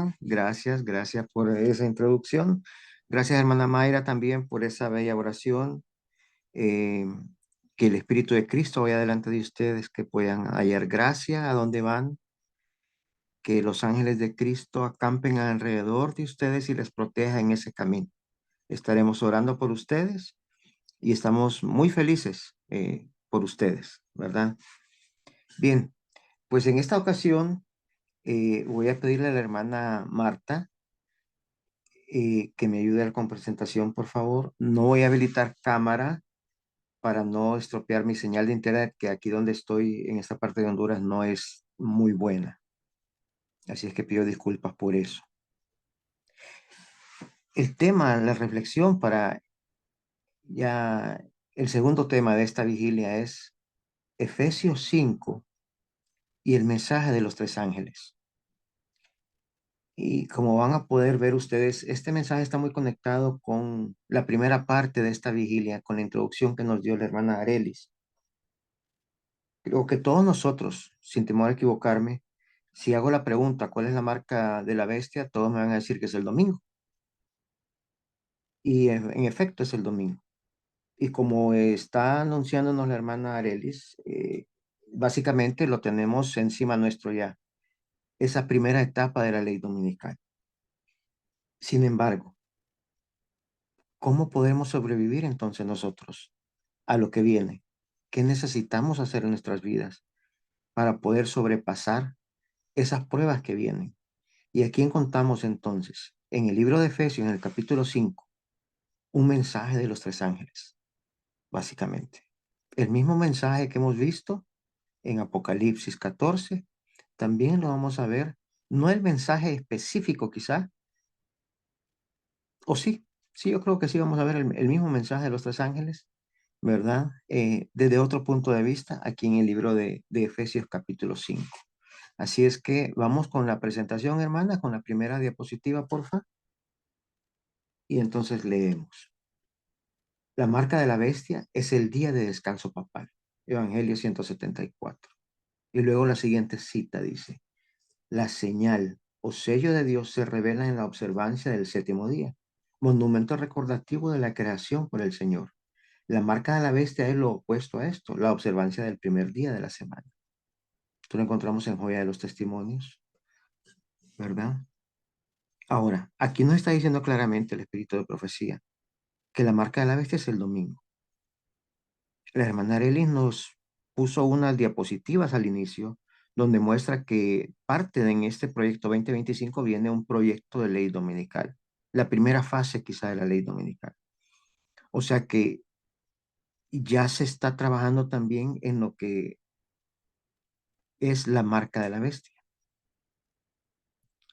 Porfa. Gracias, gracias por esa introducción. Gracias, hermana Mayra, también por esa bella oración. Eh, que el Espíritu de Cristo vaya delante de ustedes, que puedan hallar gracia a donde van, que los ángeles de Cristo acampen alrededor de ustedes y les proteja en ese camino. Estaremos orando por ustedes y estamos muy felices por ustedes, ¿verdad? Bien, pues en esta ocasión voy a pedirle a la hermana Marta que me ayude con presentación, por favor. No voy a habilitar cámara para no estropear mi señal de internet, que aquí donde estoy, en esta parte de Honduras, no es muy buena. Así es que pido disculpas por eso. El tema, la reflexión para ya el segundo tema de esta vigilia es Efesios 5 y el mensaje de los tres ángeles. Y como van a poder ver ustedes, este mensaje está muy conectado con la primera parte de esta vigilia, con la introducción que nos dio la hermana Arelis. Creo que todos nosotros, sin temor a equivocarme, si hago la pregunta, ¿cuál es la marca de la bestia? Todos me van a decir que es el domingo. Y en efecto es el domingo. Y como está anunciándonos la hermana Arelis, básicamente lo tenemos encima nuestro ya, esa primera etapa de la ley dominical. Sin embargo, ¿cómo podemos sobrevivir entonces nosotros a lo que viene? ¿Qué necesitamos hacer en nuestras vidas para poder sobrepasar esas pruebas que vienen? Y aquí encontramos entonces, en el libro de Efesios, en el capítulo 5, un mensaje de los tres ángeles, básicamente. El mismo mensaje que hemos visto en Apocalipsis 14, también lo vamos a ver, no el mensaje específico quizá, o sí, sí, yo creo que sí vamos a ver el mismo mensaje de los tres ángeles, ¿verdad? Desde otro punto de vista, aquí en el libro de Efesios capítulo 5. Así es que vamos con la presentación, hermana, con la primera diapositiva, porfa, y entonces leemos. La marca de la bestia es el día de descanso papal. Evangelio 174. Y luego la siguiente cita dice, la señal o sello de Dios se revela en la observancia del séptimo día, monumento recordativo de la creación por el Señor. La marca de la bestia es lo opuesto a esto, la observancia del primer día de la semana. Esto lo encontramos en Joya de los Testimonios, ¿verdad? Ahora, aquí nos está diciendo claramente el espíritu de profecía que la marca de la bestia es el domingo. La hermana Arely nos puso unas diapositivas al inicio donde muestra que parte de en este proyecto 2025 viene un proyecto de ley dominical, la primera fase quizá de la ley dominical. O sea que ya se está trabajando también en lo que es la marca de la bestia,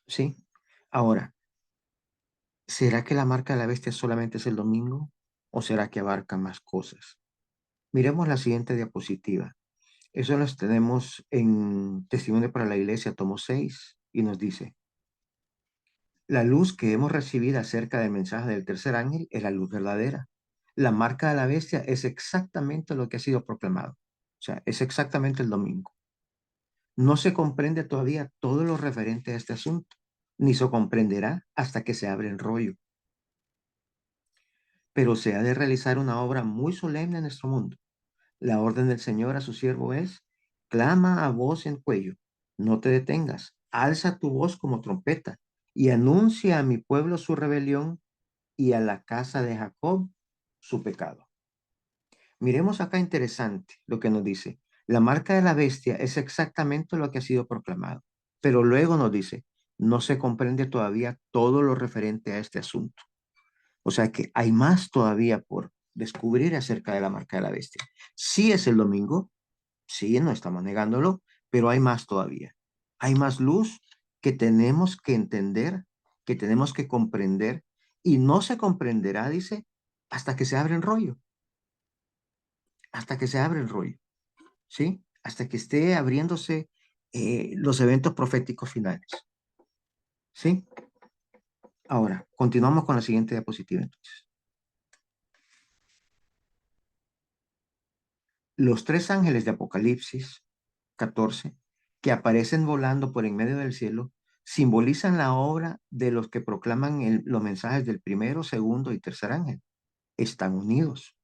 ¿sí? Ahora, ¿será que la marca de la bestia solamente es el domingo o será que abarca más cosas? Miremos la siguiente diapositiva. Eso los tenemos en Testimonio para la Iglesia, tomo 6, y nos dice, la luz que hemos recibido acerca del mensaje del tercer ángel es la luz verdadera. La marca de la bestia es exactamente lo que ha sido proclamado. O sea, es exactamente el domingo. No se comprende todavía todo lo referente a este asunto, ni se comprenderá hasta que se abre el rollo. Pero se ha de realizar una obra muy solemne en nuestro mundo. La orden del Señor a su siervo es, clama a voz en cuello, no te detengas, alza tu voz como trompeta y anuncia a mi pueblo su rebelión y a la casa de Jacob su pecado. Miremos acá interesante lo que nos dice. La marca de la bestia es exactamente lo que ha sido proclamado, pero luego nos dice, no se comprende todavía todo lo referente a este asunto. O sea que hay más todavía por descubrir acerca de la marca de la bestia. Sí es el domingo, sí, no estamos negándolo, pero hay más todavía. Hay más luz que tenemos que entender, que tenemos que comprender, y no se comprenderá, dice, hasta que se abre el rollo, hasta que se abre el rollo, ¿sí? Hasta que esté abriéndose los eventos proféticos finales, ¿sí? Ahora, continuamos con la siguiente diapositiva entonces. Los tres ángeles de Apocalipsis 14, que aparecen volando por en medio del cielo, simbolizan la obra de los que proclaman los mensajes del primero, segundo y tercer ángel. Están unidos.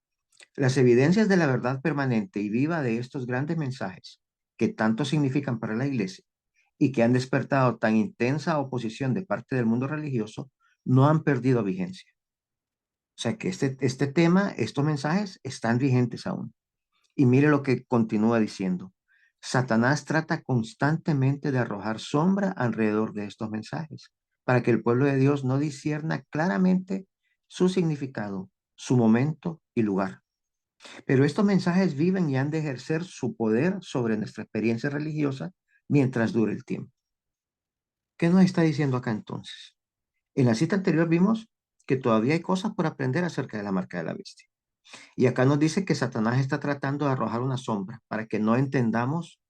Las evidencias de la verdad permanente y viva de estos grandes mensajes, que tanto significan para la Iglesia y que han despertado tan intensa oposición de parte del mundo religioso, no han perdido vigencia. O sea que este tema, estos mensajes están vigentes aún. Y mire lo que continúa diciendo. Satanás trata constantemente de arrojar sombra alrededor de estos mensajes, para que el pueblo de Dios no discierna claramente su significado, su momento y lugar. Pero estos mensajes viven y han de ejercer su poder sobre nuestra experiencia religiosa mientras dure el tiempo. ¿Qué nos está diciendo acá entonces? En la cita anterior vimos que todavía hay cosas por aprender acerca de la marca de la bestia. Y acá nos dice que Satanás está tratando de arrojar una sombra para que no entendamos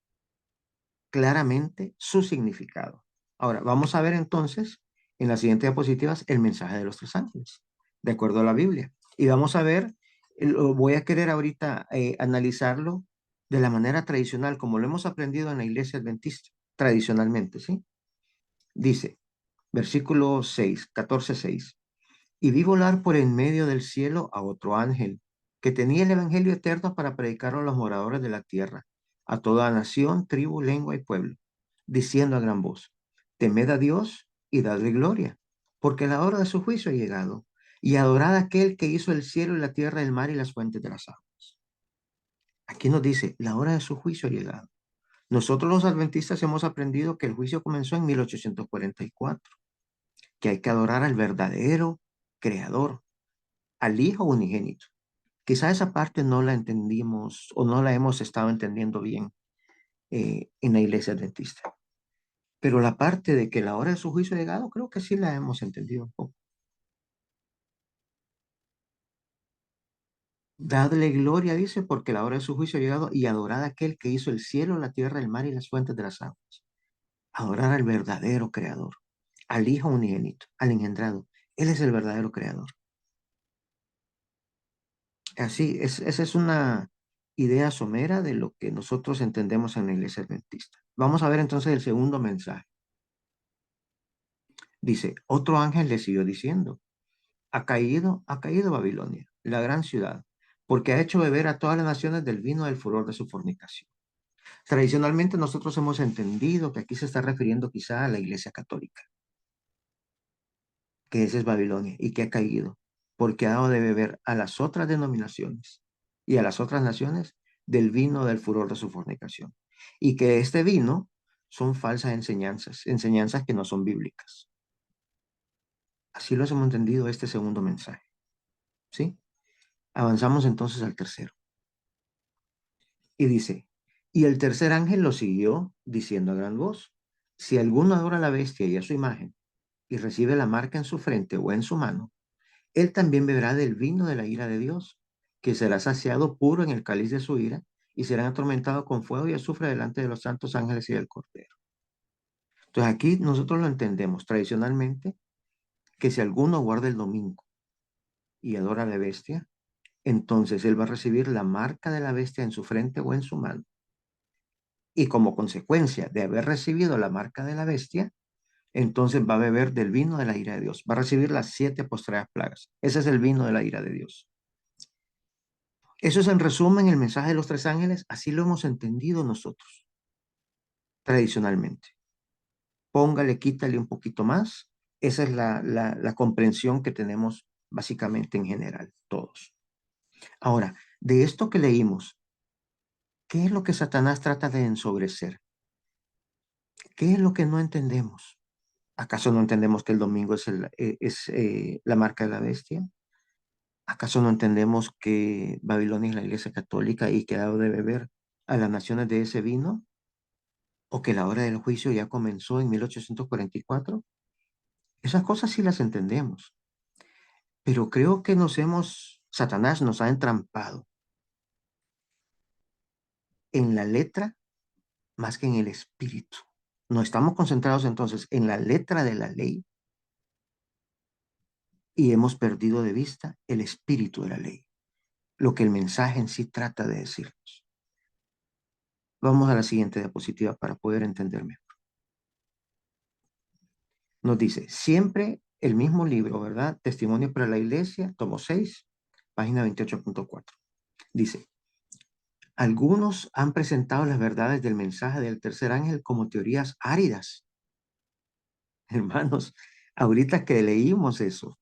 claramente su significado. Ahora, vamos a ver entonces en las siguientes diapositivas el mensaje de los tres ángeles, de acuerdo a la Biblia. Y vamos a ver, voy a querer ahorita analizarlo de la manera tradicional, como lo hemos aprendido en la iglesia adventista, tradicionalmente, ¿sí? Dice, versículo 6, 14:6. Y vi volar por en medio del cielo a otro ángel, que tenía el evangelio eterno para predicarlo a los moradores de la tierra, a toda nación, tribu, lengua y pueblo, diciendo a gran voz, temed a Dios y dadle gloria, porque la hora de su juicio ha llegado, y adorad a aquel que hizo el cielo y la tierra, el mar y las fuentes de las aguas. Aquí nos dice, la hora de su juicio ha llegado. Nosotros los adventistas hemos aprendido que el juicio comenzó en 1844, que hay que adorar al verdadero creador, al Hijo unigénito. Quizá esa parte no la entendimos o no la hemos estado entendiendo bien en la iglesia adventista. Pero la parte de que la hora de su juicio ha llegado, creo que sí la hemos entendido un poco. Dadle gloria, dice, porque la hora de su juicio ha llegado y adorad a aquel que hizo el cielo, la tierra, el mar y las fuentes de las aguas. Adorar al verdadero creador, al Hijo unigénito, al engendrado. Él es el verdadero creador. Así, esa es una idea somera de lo que nosotros entendemos en la iglesia adventista. Vamos a ver entonces el segundo mensaje. Dice, otro ángel le siguió diciendo, ha caído Babilonia, la gran ciudad, porque ha hecho beber a todas las naciones del vino del furor de su fornicación. Tradicionalmente nosotros hemos entendido que aquí se está refiriendo quizá a la iglesia católica, que esa es Babilonia y que ha caído, porque ha dado de beber a las otras denominaciones y a las otras naciones del vino del furor de su fornicación. Y que este vino son falsas enseñanzas, enseñanzas que no son bíblicas. Así lo hemos entendido este segundo mensaje, ¿sí? Avanzamos entonces al tercero. Y dice, y el tercer ángel lo siguió diciendo a gran voz, si alguno adora a la bestia y a su imagen y recibe la marca en su frente o en su mano, él también beberá del vino de la ira de Dios, que será saciado puro en el cáliz de su ira y serán atormentados con fuego y azufre delante de los santos ángeles y del Cordero. Entonces aquí nosotros lo entendemos tradicionalmente que si alguno guarda el domingo y adora a la bestia, entonces él va a recibir la marca de la bestia en su frente o en su mano. Y como consecuencia de haber recibido la marca de la bestia, entonces va a beber del vino de la ira de Dios. Va a recibir las 7 postreras plagas. Ese es el vino de la ira de Dios. Eso es en resumen el mensaje de los tres ángeles. Así lo hemos entendido nosotros, tradicionalmente. Póngale, quítale un poquito más. Esa es la comprensión que tenemos básicamente en general, todos. Ahora, de esto que leímos, ¿qué es lo que Satanás trata de ensobrecer? ¿Qué es lo que no entendemos? ¿Acaso no entendemos que el domingo es la marca de la bestia? ¿Acaso no entendemos que Babilonia es la iglesia católica y que ha dado de beber a las naciones de ese vino? ¿O que la hora del juicio ya comenzó en 1844? Esas cosas sí las entendemos, pero creo que Satanás nos ha entrampado en la letra más que en el espíritu. No estamos concentrados entonces en la letra de la ley y hemos perdido de vista el espíritu de la ley, lo que el mensaje en sí trata de decirnos. Vamos a la siguiente diapositiva para poder entenderme. Nos dice, siempre el mismo libro, ¿verdad? Testimonio para la Iglesia, tomo 6, página 28.4. Dice, algunos han presentado las verdades del mensaje del tercer ángel como teorías áridas. Hermanos, ahorita que leímos eso,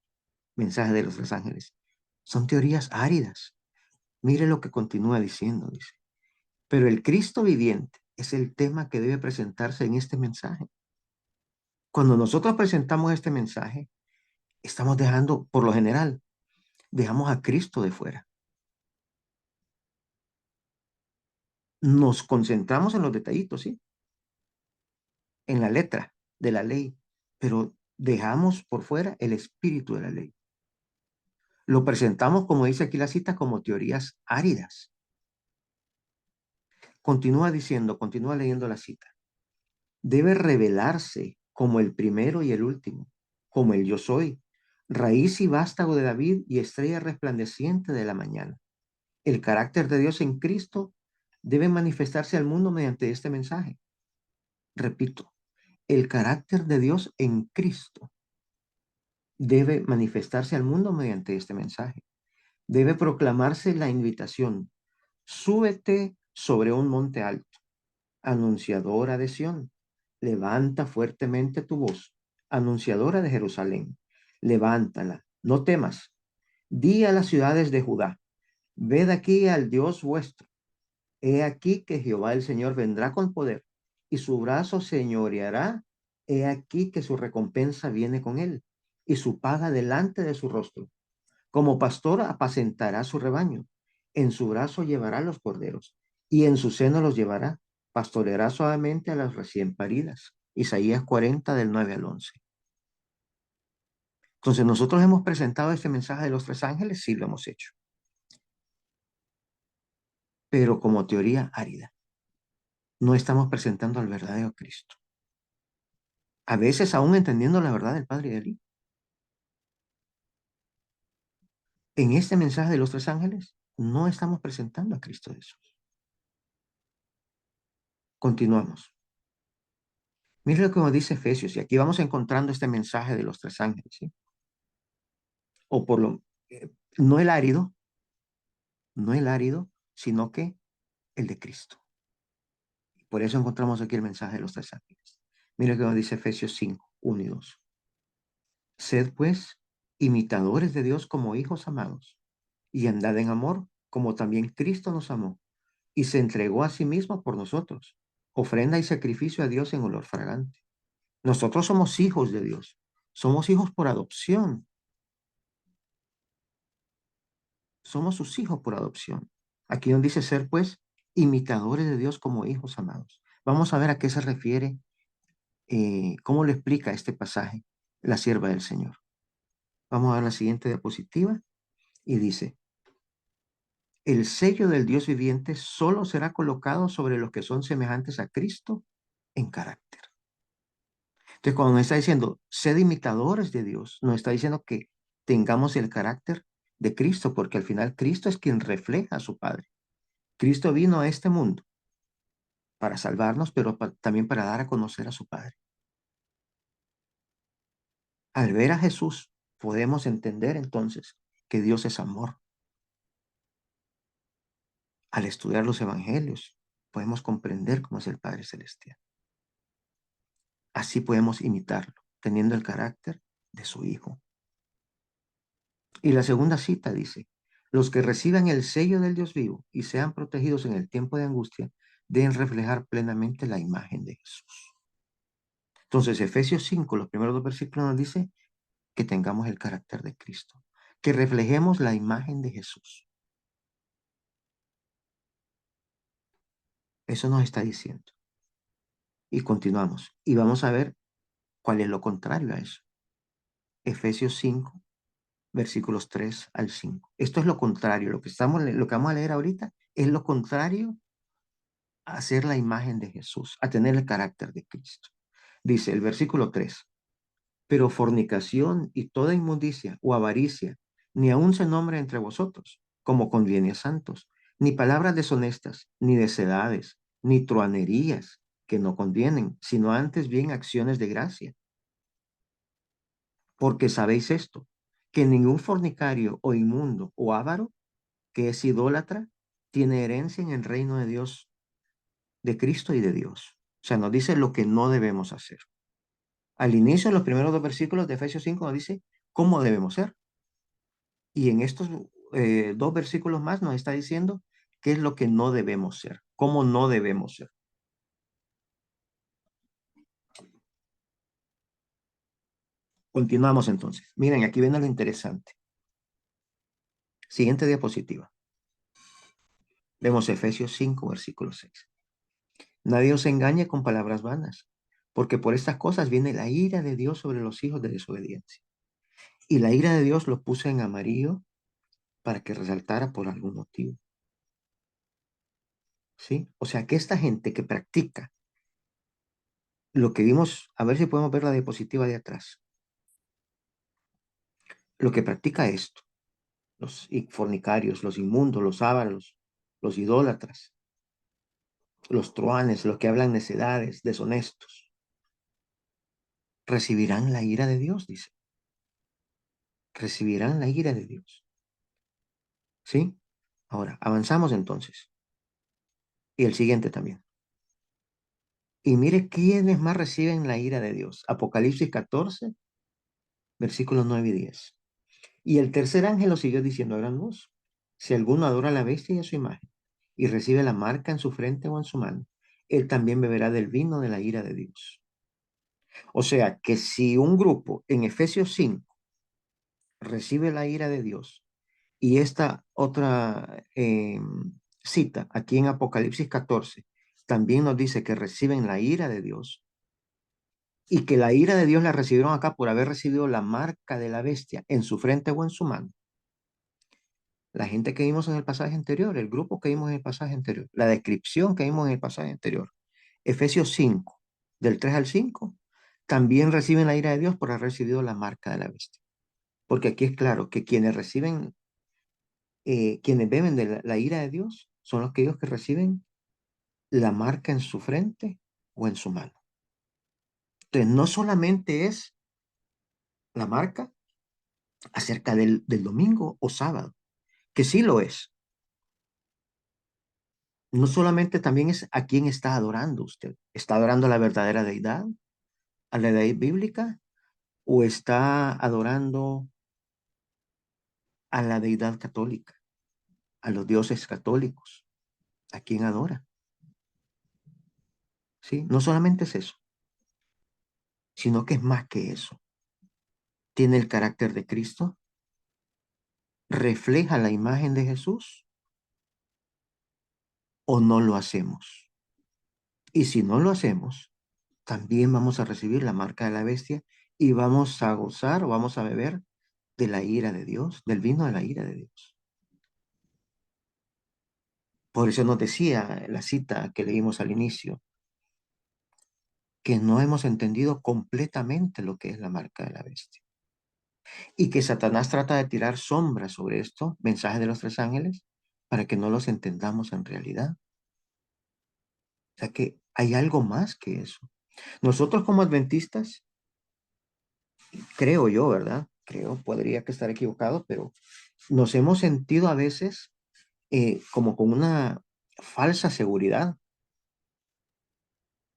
mensaje de los tres ángeles, son teorías áridas. Mire lo que continúa diciendo, dice. Pero el Cristo viviente es el tema que debe presentarse en este mensaje. Cuando nosotros presentamos este mensaje, estamos dejando, por lo general, dejamos a Cristo de fuera. Nos concentramos en los detallitos, ¿sí? En la letra de la ley, pero dejamos por fuera el espíritu de la ley. Lo presentamos, como dice aquí la cita, como teorías áridas. Continúa diciendo, continúa leyendo la cita. Debe revelarse como el primero y el último, como el yo soy, raíz y vástago de David y estrella resplandeciente de la mañana. El carácter de Dios en Cristo debe manifestarse al mundo mediante este mensaje. Repito, el carácter de Dios en Cristo debe manifestarse al mundo mediante este mensaje. Debe proclamarse la invitación. Súbete sobre un monte alto, anunciadora de Sión. Levanta fuertemente tu voz, anunciadora de Jerusalén. Levántala, no temas. Di a las ciudades de Judá, ved aquí al Dios vuestro. He aquí que Jehová el Señor vendrá con poder y su brazo señoreará. He aquí que su recompensa viene con él y su paga delante de su rostro. Como pastor apacentará su rebaño. En su brazo llevará los corderos y en su seno los llevará. Pastoreará suavemente a las recién paridas. Isaías 40 del 9 al 11. Entonces, nosotros hemos presentado este mensaje de los tres ángeles, sí lo hemos hecho, pero como teoría árida. No estamos presentando al verdadero Cristo. A veces aún entendiendo la verdad del Padre y del Hijo. En este mensaje de los tres ángeles, no estamos presentando a Cristo Jesús. Continuamos. Mire lo que nos dice Efesios, y aquí vamos encontrando este mensaje de los tres ángeles, ¿sí? O por lo, no el árido, no el árido, sino que el de Cristo. Por eso encontramos aquí el mensaje de los tres ángeles. Mire lo que nos dice Efesios 5, 1 y 2. Sed pues imitadores de Dios como hijos amados, y andad en amor, como también Cristo nos amó, y se entregó a sí mismo por nosotros, ofrenda y sacrificio a Dios en olor fragante. Nosotros somos hijos de Dios, somos hijos por adopción, somos sus hijos por adopción. Aquí nos dice ser, pues, imitadores de Dios como hijos amados. Vamos a ver a qué se refiere, cómo lo explica este pasaje la sierva del Señor. Vamos a ver la siguiente diapositiva y dice, el sello del Dios viviente solo será colocado sobre los que son semejantes a Cristo en carácter. Entonces, cuando nos está diciendo, sed imitadores de Dios, nos está diciendo que tengamos el carácter de Cristo, porque al final Cristo es quien refleja a su Padre. Cristo vino a este mundo para salvarnos, pero también para dar a conocer a su Padre. Al ver a Jesús, podemos entender entonces que Dios es amor. Al estudiar los evangelios, podemos comprender cómo es el Padre Celestial. Así podemos imitarlo, teniendo el carácter de su Hijo. Y la segunda cita dice, los que reciban el sello del Dios vivo y sean protegidos en el tiempo de angustia, deben reflejar plenamente la imagen de Jesús. Entonces, Efesios 5, los primeros dos versículos nos dice que tengamos el carácter de Cristo, que reflejemos la imagen de Jesús. Eso nos está diciendo. Y continuamos. Y vamos a ver cuál es lo contrario a eso. Efesios 5, versículos 3 al 5. Esto es lo contrario. Lo que vamos a leer ahorita es lo contrario a ser la imagen de Jesús, a tener el carácter de Cristo. Dice el versículo 3, pero fornicación y toda inmundicia o avaricia, ni aun se nombre entre vosotros, como conviene a santos, ni palabras deshonestas, ni necedades, ni truanerías que no convienen, sino antes bien acciones de gracia. Porque sabéis esto, que ningún fornicario o inmundo o avaro que es idólatra tiene herencia en el reino de Dios, de Cristo y de Dios. O sea, nos dice lo que no debemos hacer. Al inicio, en los primeros dos versículos de Efesios 5 nos dice cómo debemos ser. Y en estos dos versículos más nos está diciendo qué es lo que no debemos ser, cómo no debemos ser. Continuamos entonces. Miren, aquí viene lo interesante. Siguiente diapositiva. Vemos Efesios 5, versículo 6. Nadie os engañe con palabras vanas, porque por estas cosas viene la ira de Dios sobre los hijos de desobediencia. Y la ira de Dios lo puso en amarillo para que resaltara por algún motivo. ¿Sí? O sea que esta gente que practica lo que vimos, a ver si podemos ver la diapositiva de atrás, lo que practica esto, los fornicarios, los inmundos, los ávaros, los idólatras, los truanes, los que hablan necedades, deshonestos, recibirán la ira de Dios, dice. Recibirán la ira de Dios. ¿Sí? Ahora, avanzamos entonces. Y el siguiente también. Y mire quiénes más reciben la ira de Dios. Apocalipsis 14, versículos 9 y 10. Y el tercer ángel lo siguió diciendo a gran voz: si alguno adora a la bestia y a su imagen, y recibe la marca en su frente o en su mano, él también beberá del vino de la ira de Dios. O sea que si un grupo en Efesios 5 recibe la ira de Dios, y esta otra cita aquí en Apocalipsis 14 también nos dice que reciben la ira de Dios, y que la ira de Dios la recibieron acá por haber recibido la marca de la bestia en su frente o en su mano. La gente que vimos en el pasaje anterior, el grupo que vimos en el pasaje anterior, la descripción que vimos en el pasaje anterior, Efesios 5, del 3 al 5, también reciben la ira de Dios por haber recibido la marca de la bestia. Porque aquí es claro que quienes reciben, quienes beben de la ira de Dios, son aquellos que reciben la marca en su frente o en su mano. Entonces, no solamente es la marca acerca del domingo o sábado, que sí lo es. No solamente también es a quién está adorando usted. ¿Está adorando a la verdadera deidad, a la deidad bíblica, o está adorando a la deidad católica, a los dioses católicos? ¿A quién adora? ¿Sí? No solamente es eso, sino que es más que eso. Tiene el carácter de Cristo, refleja la imagen de Jesús o no lo hacemos. Y si no lo hacemos, también vamos a recibir la marca de la bestia y vamos a gozar o vamos a beber de la ira de Dios, del vino de la ira de Dios. Por eso nos decía la cita que leímos al inicio, que no hemos entendido completamente lo que es la marca de la bestia. Y que Satanás trata de tirar sombras sobre esto, mensaje de los tres ángeles, para que no los entendamos en realidad. O sea que hay algo más que eso. Nosotros como adventistas, creo yo, ¿verdad? Creo, podría que estar equivocado, pero nos hemos sentido a veces como con una falsa seguridad.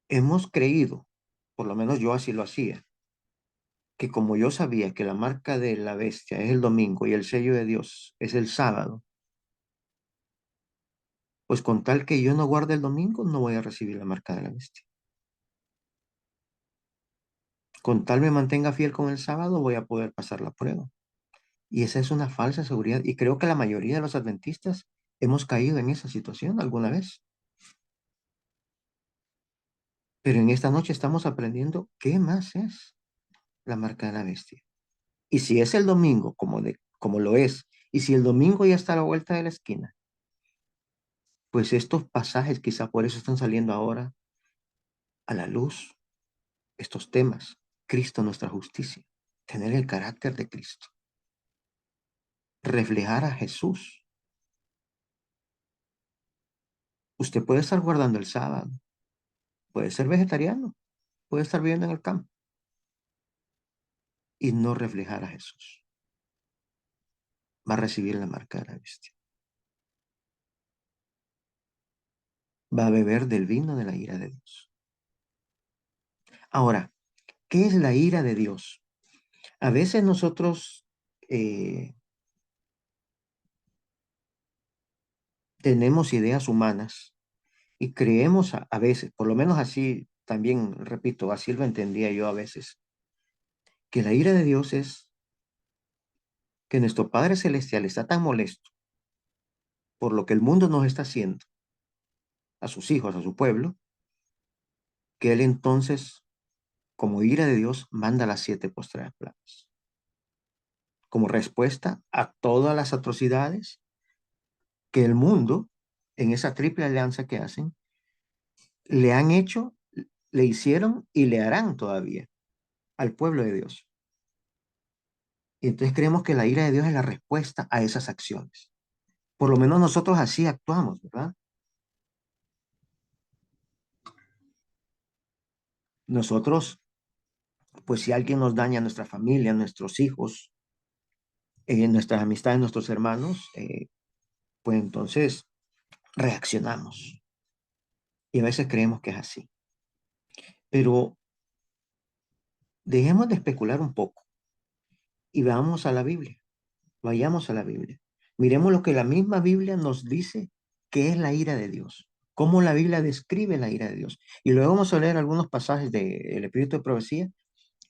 Hemos creído, por lo menos yo así lo hacía, que como yo sabía que la marca de la bestia es el domingo y el sello de Dios es el sábado, pues con tal que yo no guarde el domingo, no voy a recibir la marca de la bestia. Con tal me mantenga fiel con el sábado, voy a poder pasar la prueba. Y esa es una falsa seguridad. Y creo que la mayoría de los adventistas hemos caído en esa situación alguna vez. Pero en esta noche estamos aprendiendo qué más es la marca de la bestia. Y si es el domingo, como lo es, y si el domingo ya está a la vuelta de la esquina, pues estos pasajes quizá por eso están saliendo ahora a la luz, estos temas. Cristo nuestra justicia, tener el carácter de Cristo, reflejar a Jesús. Usted puede estar guardando el sábado, puede ser vegetariano, puede estar viviendo en el campo, y no reflejar a Jesús. Va a recibir la marca de la bestia. Va a beber del vino de la ira de Dios. Ahora, ¿qué es la ira de Dios? A veces nosotros tenemos ideas humanas y creemos a veces, por lo menos así, también, repito, así lo entendía yo a veces, que la ira de Dios es que nuestro Padre Celestial está tan molesto por lo que el mundo nos está haciendo, a sus hijos, a su pueblo, que Él entonces, como ira de Dios, manda las 7 postreras plagas, como respuesta a todas las atrocidades que el mundo, en esa triple alianza que hacen, le han hecho, le hicieron y le harán todavía al pueblo de Dios. Y entonces creemos que la ira de Dios es la respuesta a esas acciones. Por lo menos nosotros así actuamos, ¿verdad? Nosotros, pues si alguien nos daña a nuestra familia, a nuestros hijos, nuestras amistades, nuestros hermanos, pues entonces reaccionamos. Y a veces creemos que es así. Pero dejemos de especular un poco y vamos a la Biblia. Vayamos a la Biblia. Miremos lo que la misma Biblia nos dice que es la ira de Dios. Cómo la Biblia describe la ira de Dios. Y luego vamos a leer algunos pasajes del Espíritu de Profecía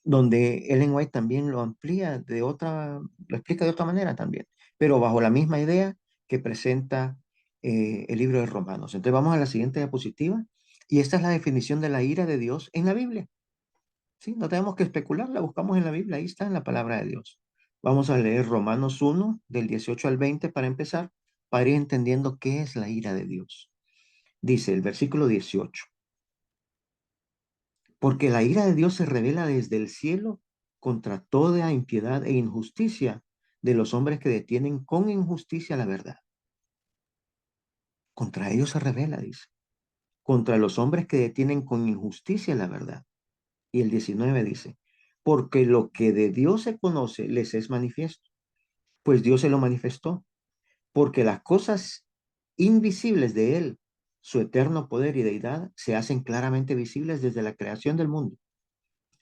donde Ellen White también lo amplía de otra, lo explica de otra manera también, pero bajo la misma idea que presenta el libro de Romanos. Entonces vamos a la siguiente diapositiva y esta es la definición de la ira de Dios en la Biblia. ¿Sí? No tenemos que especular, la buscamos en la Biblia, ahí está en la palabra de Dios. Vamos a leer Romanos 1, del 18 al 20 para empezar, para ir entendiendo qué es la ira de Dios. Dice el versículo 18: porque la ira de Dios se revela desde el cielo contra toda impiedad e injusticia de los hombres que detienen con injusticia la verdad. Contra ellos se revela, dice. Contra los hombres que detienen con injusticia la verdad. Y el 19 dice, porque lo que de Dios se conoce les es manifiesto, pues Dios se lo manifestó, porque las cosas invisibles de Él, su eterno poder y deidad, se hacen claramente visibles desde la creación del mundo,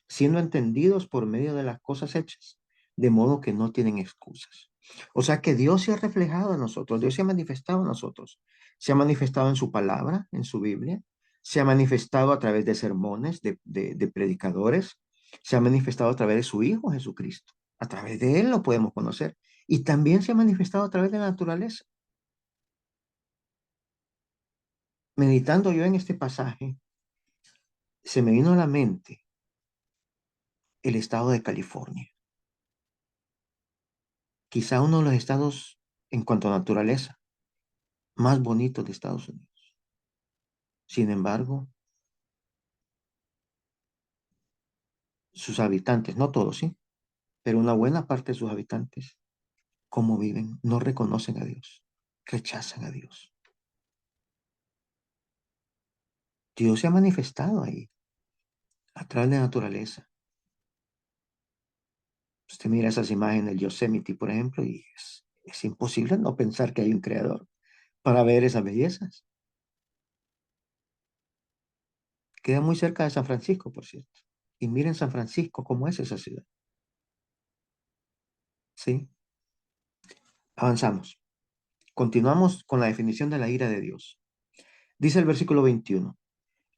siendo entendidos por medio de las cosas hechas, de modo que no tienen excusas. O sea que Dios se ha reflejado en nosotros, Dios se ha manifestado en nosotros, se ha manifestado en su palabra, en su Biblia, se ha manifestado a través de sermones, de predicadores, se ha manifestado a través de su Hijo Jesucristo. A través de Él lo podemos conocer. Y también se ha manifestado a través de la naturaleza. Meditando yo en este pasaje, se me vino a la mente el estado de California, quizá uno de los estados en cuanto a naturaleza más bonitos de Estados Unidos. Sin embargo, sus habitantes, no todos, sí, pero una buena parte de sus habitantes, cómo viven, no reconocen a Dios, rechazan a Dios. Dios se ha manifestado ahí, a través de la naturaleza. Usted mira esas imágenes del Yosemite, por ejemplo, y es imposible no pensar que hay un creador para ver esas bellezas. Queda muy cerca de San Francisco, por cierto. Y miren San Francisco, cómo es esa ciudad. ¿Sí? Avanzamos. Continuamos con la definición de la ira de Dios. Dice el versículo 21,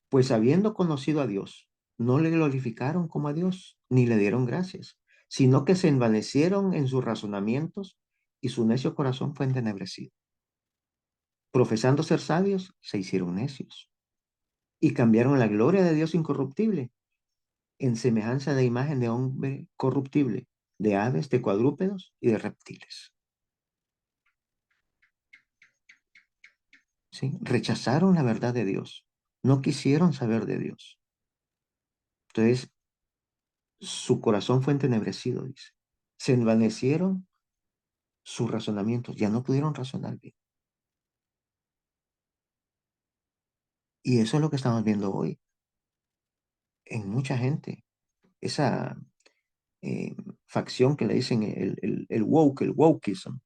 pues habiendo conocido a Dios, no le glorificaron como a Dios, ni le dieron gracias, sino que se envanecieron en sus razonamientos y su necio corazón fue entenebrecido. Profesando ser sabios, se hicieron necios y cambiaron la gloria de Dios incorruptible en semejanza de imagen de hombre corruptible, de aves, de cuadrúpedos y de reptiles. ¿Sí? Rechazaron la verdad de Dios, no quisieron saber de Dios. Entonces, su corazón fue entenebrecido, dice. Se envanecieron sus razonamientos, ya no pudieron razonar bien. Y eso es lo que estamos viendo hoy en mucha gente. Esa, eh, facción que le dicen el woke, el wokeism,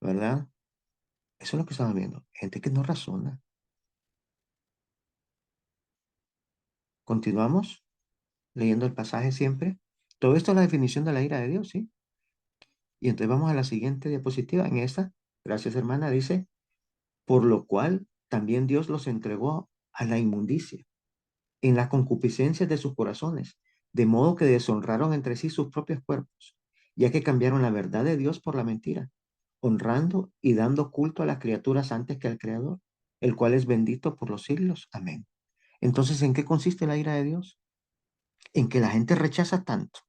¿verdad? Eso es lo que estamos viendo. Gente que no razona. Continuamos leyendo el pasaje siempre. Todo esto es la definición de la ira de Dios, ¿sí? Y entonces vamos a la siguiente diapositiva. En esta, gracias hermana, dice, por lo cual también Dios los entregó a la inmundicia, en las concupiscencias de sus corazones, de modo que deshonraron entre sí sus propios cuerpos, ya que cambiaron la verdad de Dios por la mentira, honrando y dando culto a las criaturas antes que al Creador, el cual es bendito por los siglos. Amén. Entonces, ¿en qué consiste la ira de Dios? En que la gente rechaza tanto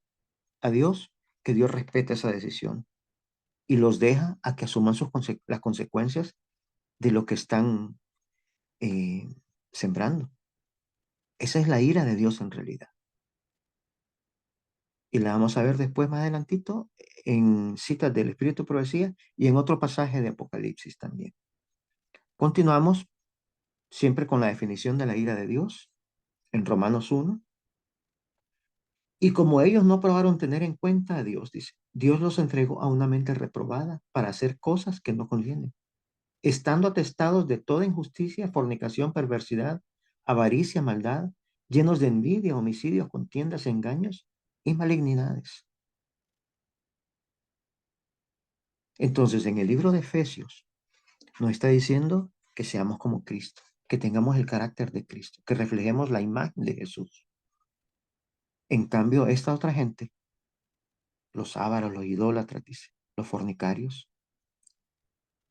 a Dios que Dios respeta esa decisión y los deja a que asuman las consecuencias de lo que están eh, sembrando. Esa es la ira de Dios en realidad. Y la vamos a ver después más adelantito en citas del Espíritu de Profecía y en otro pasaje de Apocalipsis también. Continuamos siempre con la definición de la ira de Dios en Romanos 1. Y como ellos no probaron tener en cuenta a Dios, dice, Dios los entregó a una mente reprobada para hacer cosas que no convienen, estando atestados de toda injusticia, fornicación, perversidad, avaricia, maldad, llenos de envidia, homicidios, contiendas, engaños y malignidades. Entonces, en el libro de Efesios nos está diciendo que seamos como Cristo, que tengamos el carácter de Cristo, que reflejemos la imagen de Jesús. En cambio, esta otra gente, los ávaros, los idólatras, dice, los fornicarios,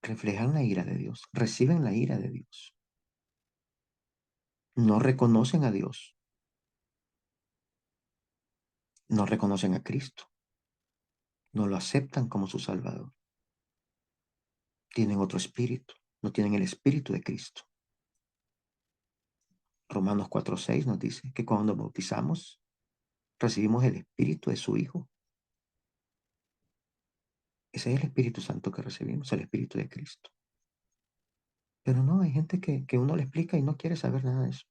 reflejan la ira de Dios, reciben la ira de Dios, no reconocen a Dios, no reconocen a Cristo, no lo aceptan como su Salvador. Tienen otro espíritu, no tienen el espíritu de Cristo. Romanos 4:6 nos dice que cuando bautizamos, recibimos el espíritu de su Hijo. Ese es el Espíritu Santo que recibimos, el Espíritu de Cristo. Pero no, hay gente que uno le explica y no quiere saber nada de eso.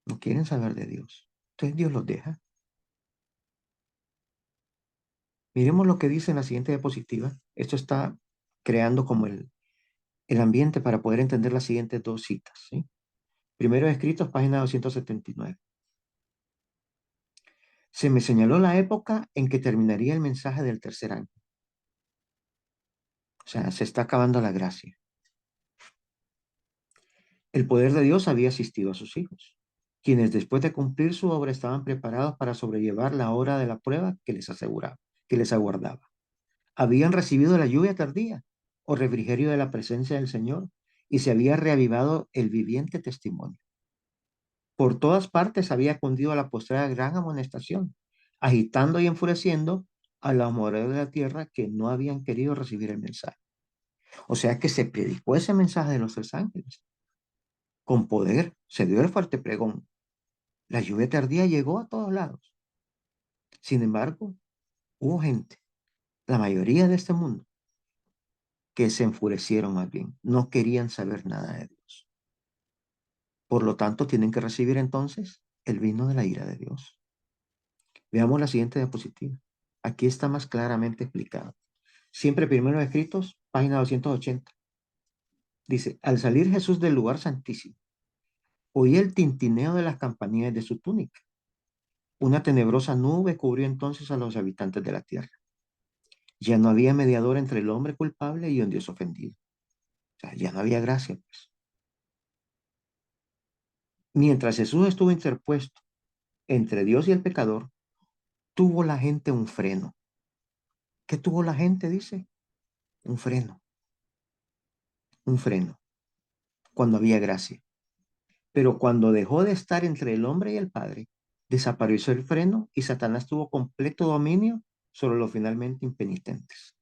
No quieren saber de Dios. Entonces Dios los deja. Miremos lo que dice en la siguiente diapositiva. Esto está creando como el ambiente para poder entender las siguientes dos citas, ¿sí? Primero escritos, página 279. Se me señaló la época en que terminaría el mensaje del tercer año. O sea, se está acabando la gracia. El poder de Dios había asistido a sus hijos, quienes después de cumplir su obra estaban preparados para sobrellevar la hora de la prueba que les aguardaba. Habían recibido la lluvia tardía o refrigerio de la presencia del Señor y se había reavivado el viviente testimonio. Por todas partes había cundido la postrera gran amonestación, agitando y enfureciendo a los moradores de la tierra que no habían querido recibir el mensaje. O sea que se predicó ese mensaje de los tres ángeles con poder, se dio el fuerte pregón. La lluvia tardía llegó a todos lados. Sin embargo, hubo gente, la mayoría de este mundo, que se enfurecieron más bien, no querían saber nada de Dios. Por lo tanto, tienen que recibir entonces el vino de la ira de Dios. Veamos la siguiente diapositiva. Aquí está más claramente explicado. Siempre primero escritos, página 280. Dice, al salir Jesús del lugar santísimo, oí el tintineo de las campanillas de su túnica. Una tenebrosa nube cubrió entonces a los habitantes de la tierra. Ya no había mediador entre el hombre culpable y un Dios ofendido. O sea, ya no había gracia, pues. Mientras Jesús estuvo interpuesto entre Dios y el pecador, tuvo la gente un freno. ¿Qué tuvo la gente? Dice, un freno, un freno, cuando había gracia. Pero cuando dejó de estar entre el hombre y el Padre, desapareció el freno y Satanás tuvo completo dominio sobre los finalmente impenitentes.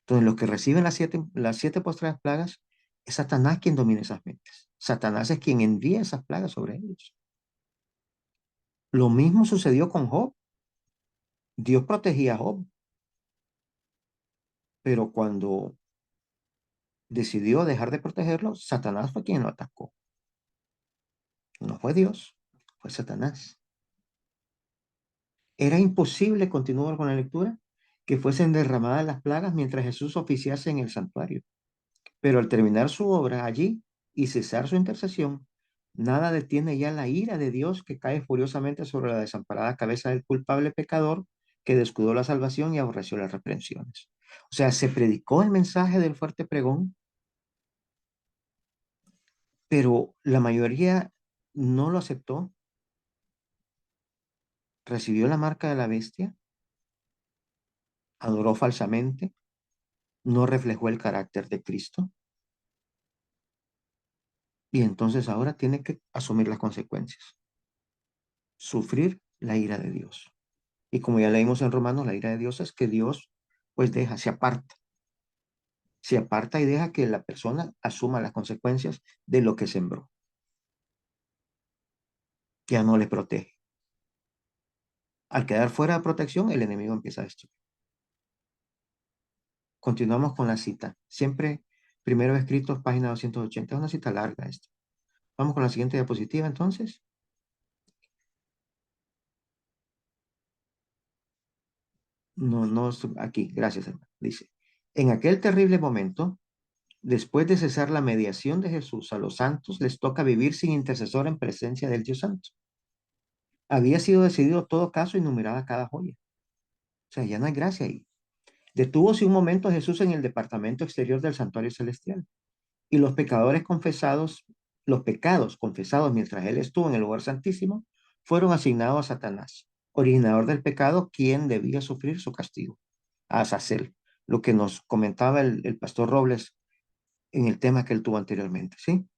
Entonces, los que reciben las siete postreras plagas, es Satanás quien domina esas mentes. Satanás es quien envía esas plagas sobre ellos. Lo mismo sucedió con Job. Dios protegía a Job, pero cuando decidió dejar de protegerlo, Satanás fue quien lo atacó. No fue Dios, fue Satanás. Era imposible, continuar con la lectura, que fuesen derramadas las plagas mientras Jesús oficiase en el santuario. Pero al terminar su obra allí y cesar su intercesión, nada detiene ya la ira de Dios que cae furiosamente sobre la desamparada cabeza del culpable pecador que descuidó la salvación y aborreció las reprensiones. O sea, se predicó el mensaje del fuerte pregón, pero la mayoría no lo aceptó, recibió la marca de la bestia, adoró falsamente, no reflejó el carácter de Cristo y entonces ahora tiene que asumir las consecuencias, sufrir la ira de Dios. Y como ya leímos en Romanos, la ira de Dios es que Dios pues deja, se aparta y deja que la persona asuma las consecuencias de lo que sembró. Ya no le protege. Al quedar fuera de protección, el enemigo empieza a destruir. Continuamos con la cita. Siempre primero escritos, página 280. Es una cita larga esta. Vamos con la siguiente diapositiva entonces. No, no, aquí, gracias hermano. Dice, en aquel terrible momento, después de cesar la mediación de Jesús a los santos, les toca vivir sin intercesor en presencia del Dios Santo. Había sido decidido todo caso y numerada cada joya. O sea, ya no hay gracia ahí. Detúvose un momento Jesús en el departamento exterior del santuario celestial y los pecados confesados mientras él estuvo en el lugar santísimo, fueron asignados a Satanás, originador del pecado, quien debía sufrir su castigo, a Azazel, lo que nos comentaba el pastor Robles en el tema que él tuvo anteriormente, ¿sí?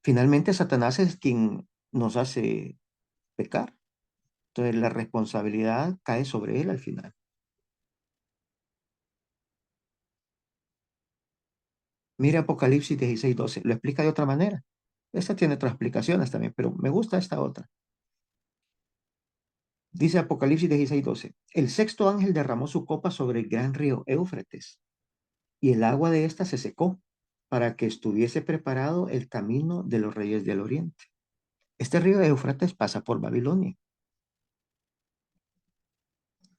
Finalmente, Satanás es quien nos hace pecar. Entonces, la responsabilidad cae sobre él al final. Mire Apocalipsis 16:12. Lo explica de otra manera. Esta tiene otras explicaciones también, pero me gusta esta otra. Dice Apocalipsis 16:12. El sexto ángel derramó su copa sobre el gran río Éufrates, y el agua de ésta se secó, para que estuviese preparado el camino de los reyes del oriente. Este río Éufrates pasa por Babilonia,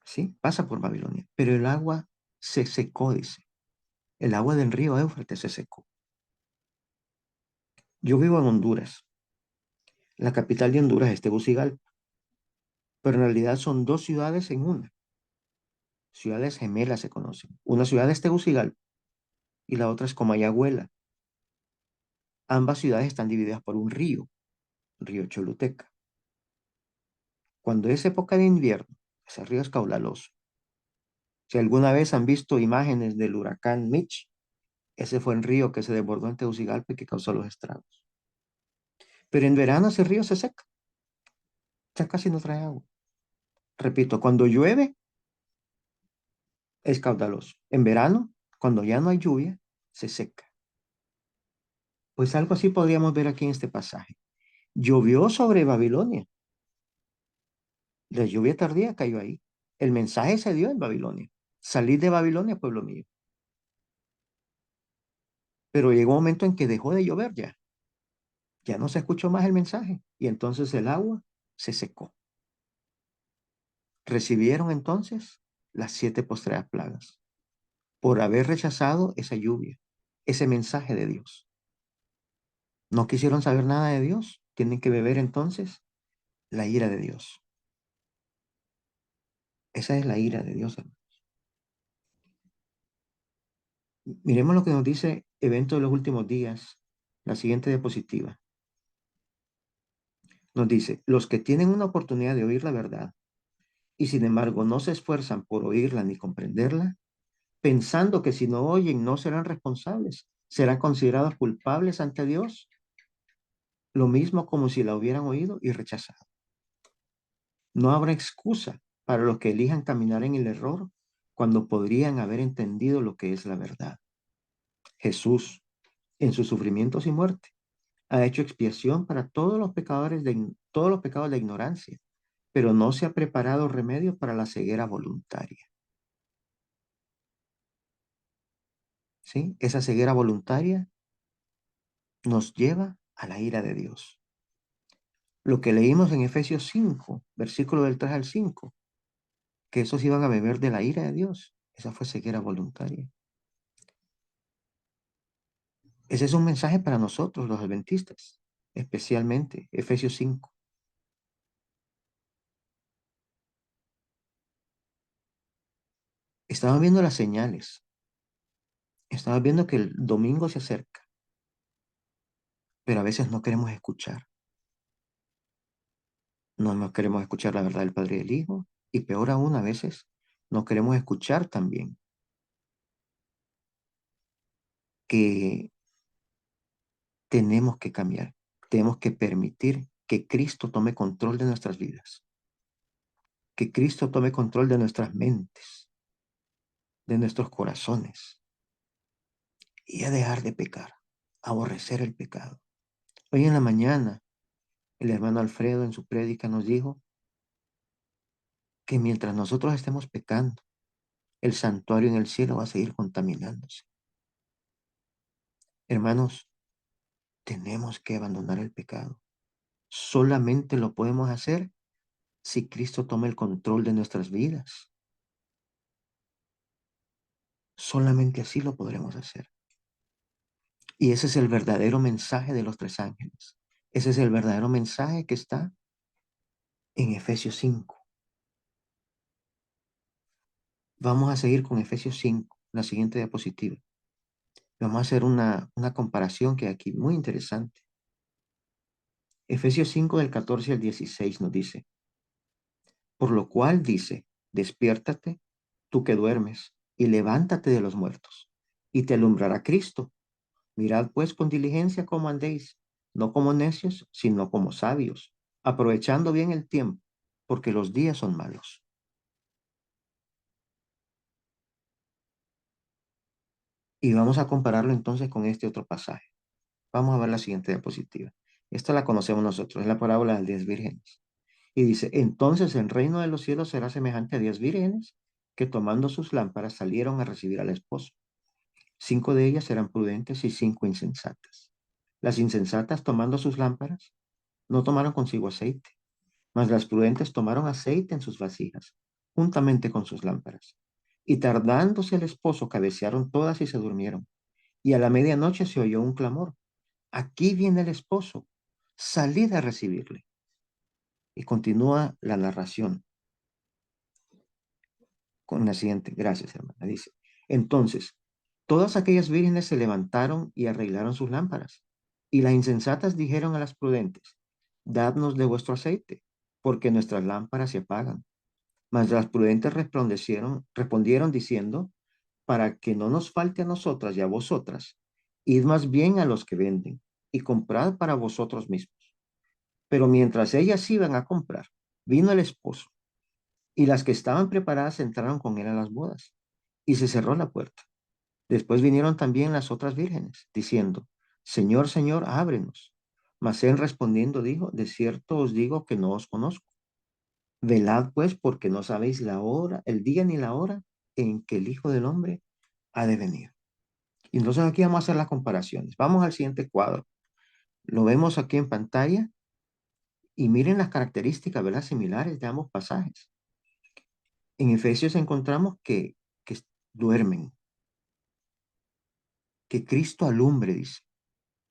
¿sí? Pasa por Babilonia, pero el agua se secó, dice. El agua del río Éufrates se secó. Yo vivo en Honduras. La capital de Honduras es Tegucigalpa, pero en realidad son dos ciudades en una. Ciudades gemelas se conocen. Una ciudad es Tegucigalpa y la otra es Comayagüela. Ambas ciudades están divididas por un río, río Choluteca. Cuando es época de invierno, ese río es caudaloso. Si alguna vez han visto imágenes del huracán Mitch, ese fue el río que se desbordó en Tegucigalpa y que causó los estragos. Pero en verano ese río se seca, ya casi no trae agua. Repito, cuando llueve es caudaloso. En verano, cuando ya no hay lluvia, se seca. Pues algo así podríamos ver aquí en este pasaje. Llovió sobre Babilonia. La lluvia tardía cayó ahí. El mensaje se dio en Babilonia. Salid de Babilonia, pueblo mío. Pero llegó un momento en que dejó de llover ya. Ya no se escuchó más el mensaje. Y entonces el agua se secó. Recibieron entonces las 7 postreras plagas por haber rechazado esa lluvia, ese mensaje de Dios. No quisieron saber nada de Dios. Tienen que beber entonces la ira de Dios. Esa es la ira de Dios, hermano. Miremos lo que nos dice Evento de los Últimos Días, la siguiente diapositiva. Nos dice, los que tienen una oportunidad de oír la verdad y sin embargo no se esfuerzan por oírla ni comprenderla, pensando que si no oyen no serán responsables, serán considerados culpables ante Dios, lo mismo como si la hubieran oído y rechazado. No habrá excusa para los que elijan caminar en el error cuando podrían haber entendido lo que es la verdad. Jesús, en sus sufrimientos y muerte, ha hecho expiación para todos los pecados de ignorancia, pero no se ha preparado remedio para la ceguera voluntaria. ¿Sí? Esa ceguera voluntaria nos lleva a la ira de Dios. Lo que leímos en Efesios 5, versículo del 3 al 5, que esos iban a beber de la ira de Dios. Esa fue ceguera voluntaria. Ese es un mensaje para nosotros, los adventistas, especialmente Efesios 5. Estamos viendo las señales. Estamos viendo que el domingo se acerca, pero a veces no queremos escuchar. No queremos escuchar la verdad del Padre y del Hijo. Y peor aún, a veces no queremos escuchar también que tenemos que cambiar. Tenemos que permitir que Cristo tome control de nuestras vidas. Que Cristo tome control de nuestras mentes, de nuestros corazones. Y a dejar de pecar, aborrecer el pecado. Hoy en la mañana, el hermano Alfredo en su prédica nos dijo que mientras nosotros estemos pecando, el santuario en el cielo va a seguir contaminándose. Hermanos, tenemos que abandonar el pecado. Solamente lo podemos hacer si Cristo toma el control de nuestras vidas. Solamente así lo podremos hacer. Y ese es el verdadero mensaje de los tres ángeles. Ese es el verdadero mensaje que está en Efesios 5. Vamos a seguir con Efesios 5, la siguiente diapositiva. Vamos a hacer una comparación que aquí muy interesante. Efesios 5 del 14 al 16 nos dice, por lo cual dice, despiértate, tú que duermes, y levántate de los muertos, y te alumbrará Cristo. Mirad pues con diligencia cómo andéis, no como necios, sino como sabios, aprovechando bien el tiempo, porque los días son malos. Y vamos a compararlo entonces con este otro pasaje. Vamos a ver la siguiente diapositiva. Esta la conocemos nosotros, es la parábola de las 10 vírgenes. Y dice, entonces el reino de los cielos será semejante a 10 vírgenes que tomando sus lámparas salieron a recibir al esposo. 5 de ellas eran prudentes y 5 insensatas. Las insensatas tomando sus lámparas no tomaron consigo aceite, mas las prudentes tomaron aceite en sus vasijas, juntamente con sus lámparas. Y tardándose el esposo, cabecearon todas y se durmieron. Y a la medianoche se oyó un clamor. Aquí viene el esposo, salid a recibirle. Y continúa la narración con la siguiente, gracias hermana, dice, entonces, todas aquellas vírgenes se levantaron y arreglaron sus lámparas, y las insensatas dijeron a las prudentes, dadnos de vuestro aceite, porque nuestras lámparas se apagan. Mas las prudentes respondieron diciendo, para que no nos falte a nosotras y a vosotras, id más bien a los que venden, y comprad para vosotros mismos. Pero mientras ellas iban a comprar, vino el esposo, y las que estaban preparadas entraron con él a las bodas, y se cerró la puerta. Después vinieron también las otras vírgenes, diciendo, Señor, Señor, ábrenos. Mas él respondiendo dijo, de cierto os digo que no os conozco. Velad pues, porque no sabéis la hora, el día ni la hora en que el Hijo del Hombre ha de venir. Y entonces aquí vamos a hacer las comparaciones. Vamos al siguiente cuadro. Lo vemos aquí en pantalla y miren las características, ¿verdad? Similares de ambos pasajes. En Efesios encontramos que duermen, que Cristo alumbre, dice.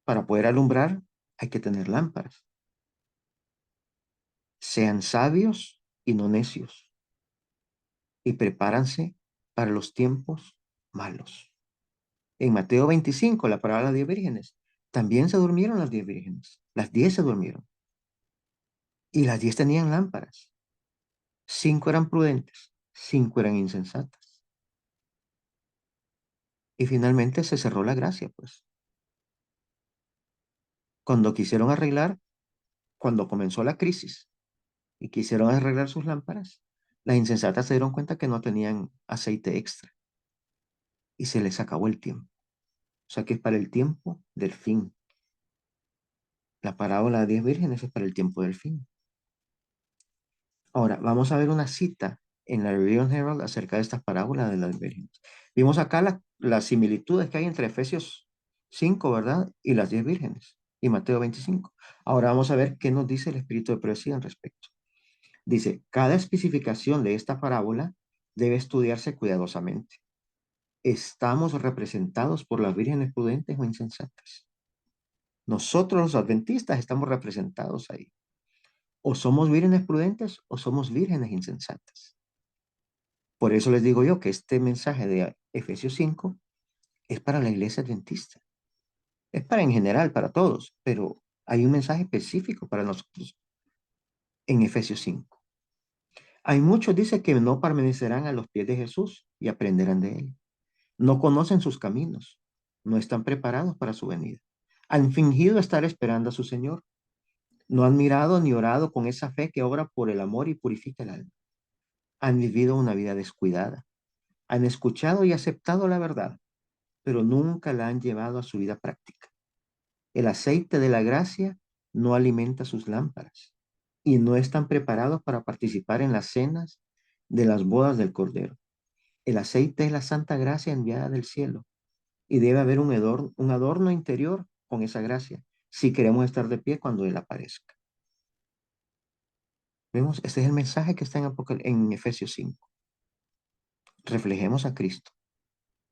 Para poder alumbrar hay que tener lámparas. Sean sabios y no necios y prepáranse para los tiempos malos. En Mateo 25, la parábola de las 10 vírgenes, también se durmieron las 10 vírgenes. Las 10 se durmieron y las 10 tenían lámparas. 5 eran prudentes, 5 eran insensatas. Y finalmente se cerró la gracia, pues. Cuando quisieron arreglar, cuando comenzó la crisis y quisieron arreglar sus lámparas, las insensatas se dieron cuenta que no tenían aceite extra y se les acabó el tiempo. O sea que es para el tiempo del fin. La parábola de 10 vírgenes es para el tiempo del fin. Ahora, vamos a ver una cita en la Review and Herald acerca de estas parábolas de las vírgenes. Vimos acá las similitudes que hay entre Efesios 5, ¿verdad? Y las 10 vírgenes. y Mateo 25. Ahora vamos a ver qué nos dice el espíritu de profecía al respecto. Dice, cada especificación de esta parábola debe estudiarse cuidadosamente. ¿Estamos representados por las vírgenes prudentes o insensatas? Nosotros los adventistas estamos representados ahí. O somos vírgenes prudentes o somos vírgenes insensatas. Por eso les digo yo que este mensaje de Efesios 5 es para la iglesia adventista. Es para en general, para todos, pero hay un mensaje específico para nosotros en Efesios 5. Hay muchos, dice, que no permanecerán a los pies de Jesús y aprenderán de él. No conocen sus caminos, no están preparados para su venida. Han fingido estar esperando a su Señor. No han mirado ni orado con esa fe que obra por el amor y purifica el alma. Han vivido una vida descuidada. Han escuchado y aceptado la verdad, pero nunca la han llevado a su vida práctica. El aceite de la gracia no alimenta sus lámparas y no están preparados para participar en las cenas de las bodas del Cordero. El aceite es la santa gracia enviada del cielo y debe haber un adorno interior con esa gracia si queremos estar de pie cuando Él aparezca. Vemos, este es el mensaje que está en Efesios 5. Reflejemos a Cristo,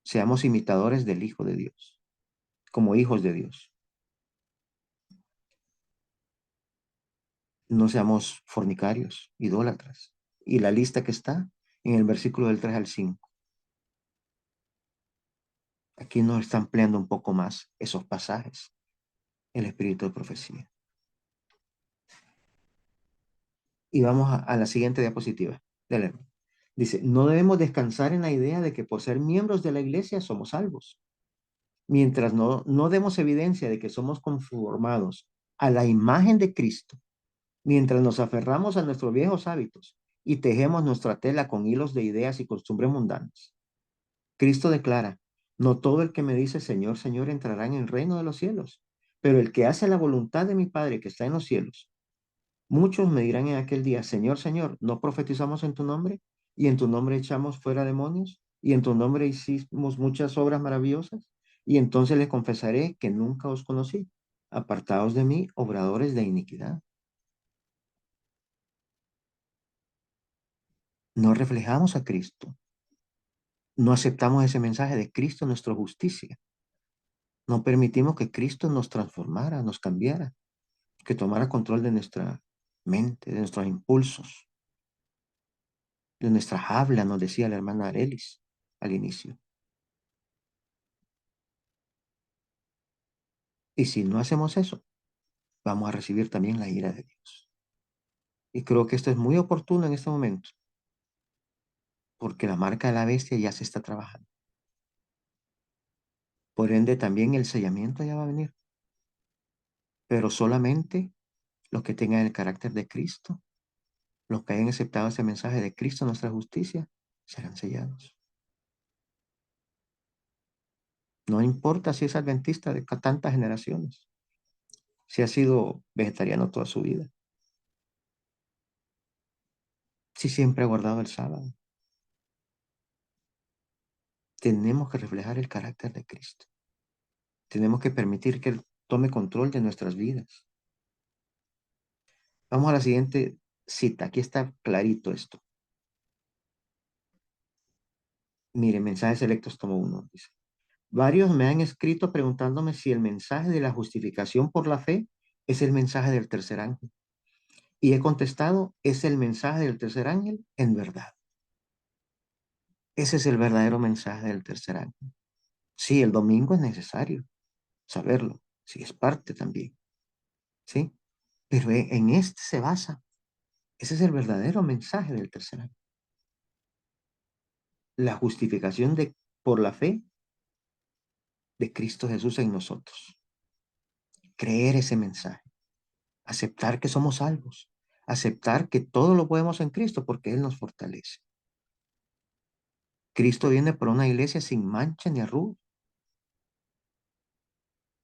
seamos imitadores del Hijo de Dios, como hijos de Dios. No seamos fornicarios, idólatras. Y la lista que está en el versículo del 3 al 5. Aquí nos está ampliando un poco más esos pasajes, el espíritu de profecía. Y vamos a la siguiente diapositiva. Dele. Dice, no debemos descansar en la idea de que por ser miembros de la iglesia somos salvos. Mientras no demos evidencia de que somos conformados a la imagen de Cristo, mientras nos aferramos a nuestros viejos hábitos y tejemos nuestra tela con hilos de ideas y costumbres mundanas. Cristo declara, no todo el que me dice Señor, Señor entrará en el reino de los cielos, pero el que hace la voluntad de mi Padre que está en los cielos. Muchos me dirán en aquel día, Señor, Señor, ¿no profetizamos en tu nombre? Y en tu nombre echamos fuera demonios, y en tu nombre hicimos muchas obras maravillosas. Y entonces les confesaré que nunca os conocí. Apartaos de mí, obradores de iniquidad. No reflejamos a Cristo. No aceptamos ese mensaje de Cristo, nuestra justicia. No permitimos que Cristo nos transformara, nos cambiara, que tomara control de nuestra mente, de nuestros impulsos, de nuestra habla, nos decía la hermana Arelis al inicio. Y si no hacemos eso, vamos a recibir también la ira de Dios. Y creo que esto es muy oportuno en este momento, porque la marca de la bestia ya se está trabajando. Por ende, también el sellamiento ya va a venir, pero solamente los que tengan el carácter de Cristo, los que hayan aceptado ese mensaje de Cristo, nuestra justicia, serán sellados. No importa si es adventista de tantas generaciones, si ha sido vegetariano toda su vida, si siempre ha guardado el sábado. Tenemos que reflejar el carácter de Cristo. Tenemos que permitir que Él tome control de nuestras vidas. Vamos a la siguiente cita. Aquí está clarito esto. Mire, mensajes selectos tomo uno. Dice, varios me han escrito preguntándome si el mensaje de la justificación por la fe es el mensaje del tercer ángel. Y he contestado, es el mensaje del tercer ángel en verdad. Ese es el verdadero mensaje del tercer ángel. Sí, el domingo es necesario saberlo. Sí, es parte también. ¿Sí? Pero en este se basa. Ese es el verdadero mensaje del tercer ángel. La justificación por la fe de Cristo Jesús en nosotros. Creer ese mensaje. Aceptar que somos salvos. Aceptar que todo lo podemos en Cristo porque Él nos fortalece. Cristo viene por una iglesia sin mancha ni arruga.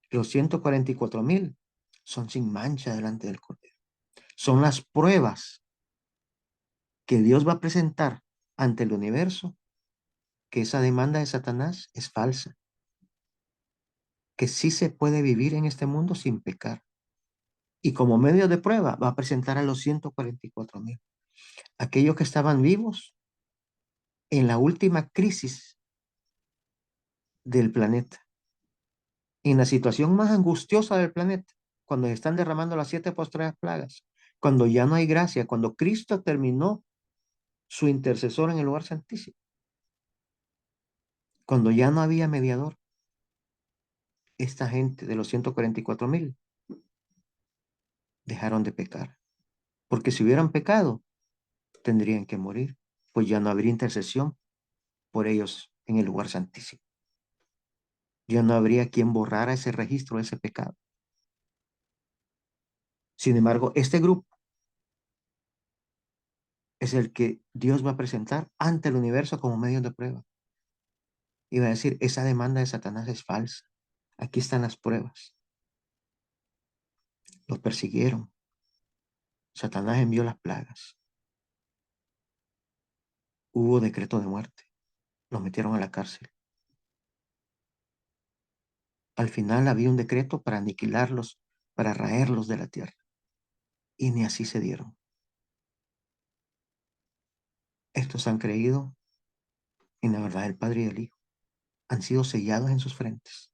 Los 144,000 son sin mancha delante del Cordero. Son las pruebas que Dios va a presentar ante el universo que esa demanda de Satanás es falsa. que sí se puede vivir en este mundo sin pecar. Y como medio de prueba va a presentar a los 144,000, aquellos que estaban vivos en la última crisis del planeta, en la situación más angustiosa del planeta, cuando se están derramando las 7 postreras plagas, cuando ya no hay gracia, cuando Cristo terminó su intercesor en el lugar santísimo, cuando ya no había mediador. Esta gente de los 144,000 dejaron de pecar, porque si hubieran pecado, tendrían que morir, pues ya no habría intercesión por ellos en el lugar santísimo. Ya no habría quien borrara ese registro de ese pecado. Sin embargo, este grupo es el que Dios va a presentar ante el universo como medio de prueba. Y va a decir, esa demanda de Satanás es falsa. Aquí están las pruebas. Los persiguieron. Satanás envió las plagas. Hubo decreto de muerte. Los metieron a la cárcel. Al final había un decreto para aniquilarlos, para raerlos de la tierra. Y ni así se dieron. Estos han creído en la verdad del Padre y del Hijo. Han sido sellados en sus frentes.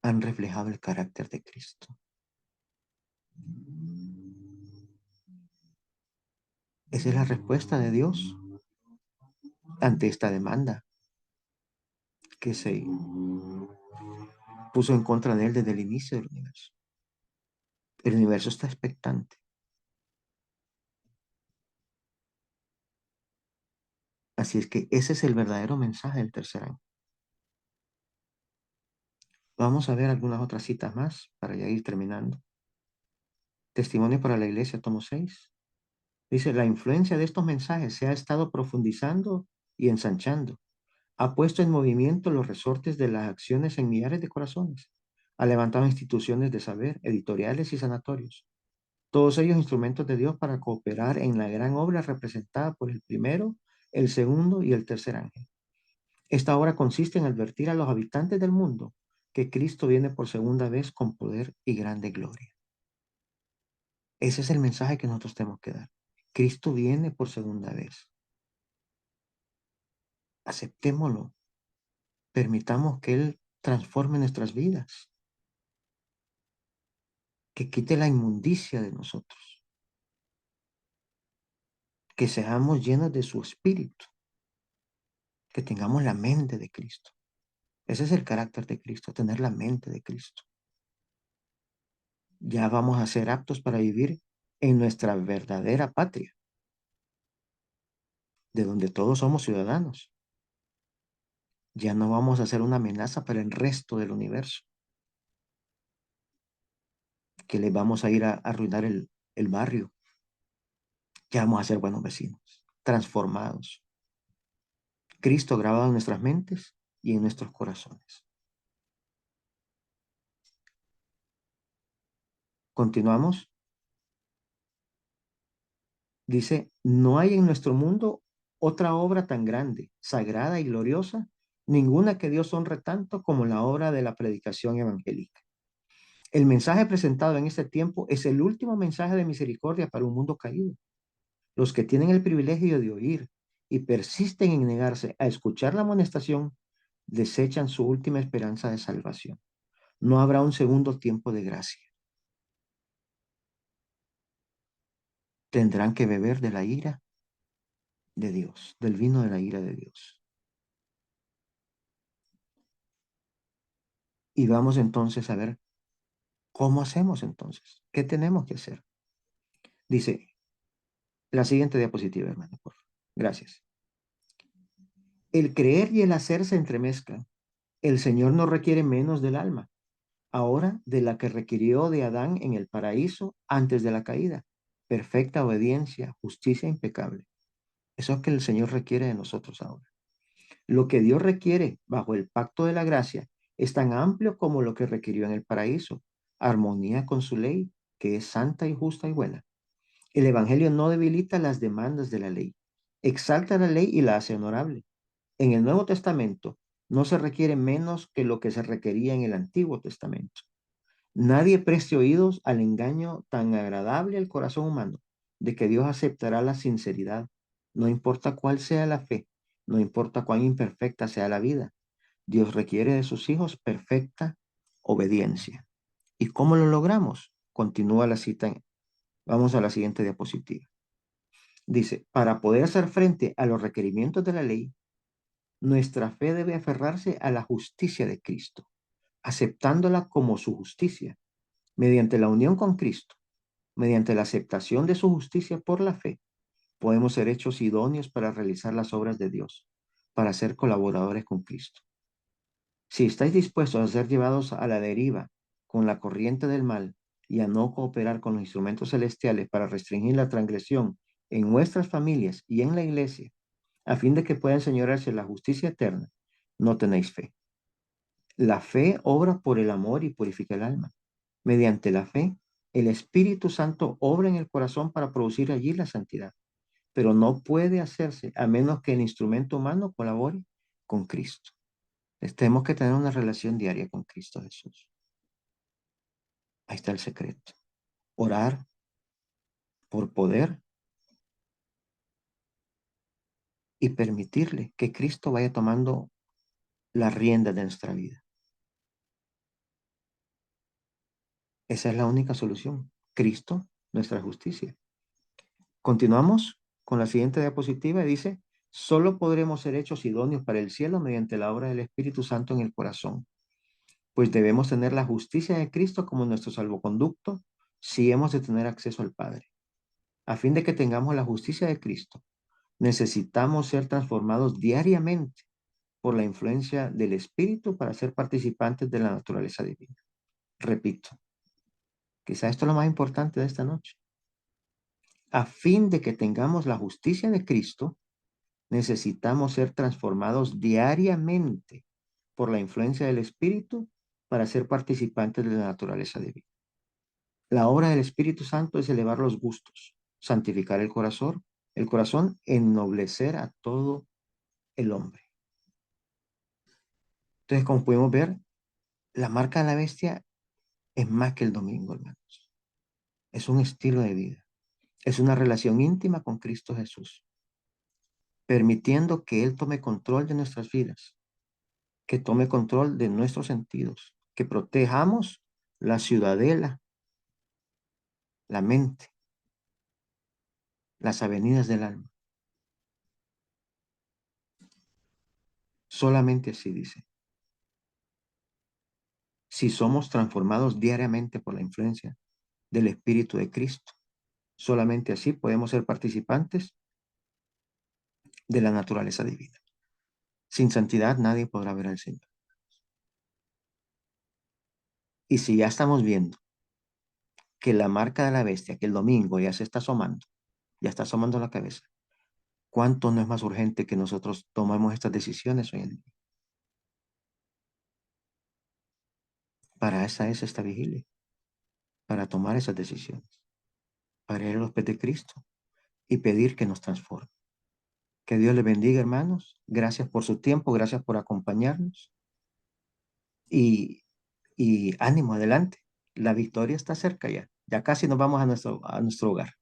Han reflejado el carácter de Cristo. Esa es la respuesta de Dios ante esta demanda que se puso en contra de él desde el inicio del universo. El universo está expectante. Así es que ese es el verdadero mensaje del tercer año. Vamos a ver algunas otras citas más para ya ir terminando. Testimonio para la Iglesia, tomo 6. Dice, la influencia de estos mensajes se ha estado profundizando y ensanchando. Ha puesto en movimiento los resortes de las acciones en millares de corazones. Ha levantado instituciones de saber, editoriales y sanatorios. Todos ellos instrumentos de Dios para cooperar en la gran obra representada por el primero, el segundo y el tercer ángel. Esta obra consiste en advertir a los habitantes del mundo que Cristo viene por segunda vez con poder y grande gloria. Ese es el mensaje que nosotros tenemos que dar. Cristo viene por segunda vez. Aceptémoslo. Permitamos que Él transforme nuestras vidas, que quite la inmundicia de nosotros, que seamos llenos de su espíritu, que tengamos la mente de Cristo. Ese es el carácter de Cristo, tener la mente de Cristo. Ya vamos a ser aptos para vivir en nuestra verdadera patria, de donde todos somos ciudadanos. Ya no vamos a ser una amenaza para el resto del universo, que les vamos a ir a arruinar el barrio. Ya vamos a ser buenos vecinos, transformados. Cristo grabado en nuestras mentes y en nuestros corazones. Continuamos. Dice, no hay en nuestro mundo otra obra tan grande, sagrada y gloriosa, ninguna que Dios honre tanto como la obra de la predicación evangélica. El mensaje presentado en este tiempo es el último mensaje de misericordia para un mundo caído. Los que tienen el privilegio de oír y persisten en negarse a escuchar la amonestación, desechan su última esperanza de salvación. No habrá un segundo tiempo de gracia. Tendrán que beber de la ira de Dios, del vino de la ira de Dios. Y vamos entonces a ver cómo hacemos entonces. ¿Qué tenemos que hacer? Dice la siguiente diapositiva, hermano, por favor. Gracias. El creer y el hacer se entremezclan. El Señor no requiere menos del alma, ahora de la que requirió de Adán en el paraíso antes de la caída. Perfecta obediencia, justicia impecable. Eso es que el Señor requiere de nosotros ahora. Lo que Dios requiere bajo el pacto de la gracia es tan amplio como lo que requirió en el paraíso. Armonía con su ley, que es santa y justa y buena. El Evangelio no debilita las demandas de la ley. Exalta la ley y la hace honorable. En el Nuevo Testamento, No se requiere menos que lo que se requería en el Antiguo Testamento. Nadie preste oídos al engaño tan agradable al corazón humano de que Dios aceptará la sinceridad, no importa cuál sea la fe, no importa cuán imperfecta sea la vida. Dios requiere de sus hijos perfecta obediencia. ¿Y cómo lo logramos? Continúa la cita. Vamos a la siguiente diapositiva. Dice, para poder hacer frente a los requerimientos de la ley, nuestra fe debe aferrarse a la justicia de Cristo, aceptándola como su justicia, mediante la unión con Cristo, mediante la aceptación de su justicia por la fe. Podemos ser hechos idóneos para realizar las obras de Dios, para ser colaboradores con Cristo. Si estáis dispuestos a ser llevados a la deriva con la corriente del mal y a no cooperar con los instrumentos celestiales para restringir la transgresión en nuestras familias y en la iglesia, a fin de que pueda enseñorearse la justicia eterna, no tenéis fe. La fe obra por el amor y purifica el alma. Mediante la fe, el Espíritu Santo obra en el corazón para producir allí la santidad, pero no puede hacerse a menos que el instrumento humano colabore con Cristo. Tenemos que tener una relación diaria con Cristo Jesús. Ahí está el secreto. Orar por poder y permitirle que Cristo vaya tomando la rienda de nuestra vida. Esa es la única solución. Cristo, nuestra justicia. Continuamos con la siguiente diapositiva. Dice, solo podremos ser hechos idóneos para el cielo mediante la obra del Espíritu Santo en el corazón, pues debemos tener la justicia de Cristo como nuestro salvoconducto si hemos de tener acceso al Padre. A fin de que tengamos la justicia de Cristo, necesitamos ser transformados diariamente por la influencia del Espíritu para ser participantes de la naturaleza divina. Repito, quizá esto es lo más importante de esta noche. A fin de que tengamos la justicia de Cristo, necesitamos ser transformados diariamente por la influencia del Espíritu para ser participantes de la naturaleza divina. La obra del Espíritu Santo es elevar los gustos, santificar el corazón, ennoblecer a todo el hombre. Entonces, como podemos ver, la marca de la bestia es más que el domingo, hermanos. Es un estilo de vida. Es una relación íntima con Cristo Jesús, permitiendo que Él tome control de nuestras vidas, que tome control de nuestros sentidos, que protejamos la ciudadela, la mente, las avenidas del alma. Solamente así dice. Si somos transformados diariamente por la influencia del Espíritu de Cristo, solamente así podemos ser participantes de la naturaleza divina. Sin santidad nadie podrá ver al Señor. Y si ya estamos viendo que la marca de la bestia, que el domingo ya se está asomando, ya está asomando la cabeza, ¿cuánto no es más urgente que nosotros tomemos estas decisiones hoy en día? Para esa es esta vigilia, para tomar esas decisiones, para ir a los pies de Cristo y pedir que nos transforme. Que Dios le bendiga, hermanos. Gracias por su tiempo, gracias por acompañarnos y, y ánimo, adelante. La victoria está cerca ya. Ya casi nos vamos a nuestro hogar.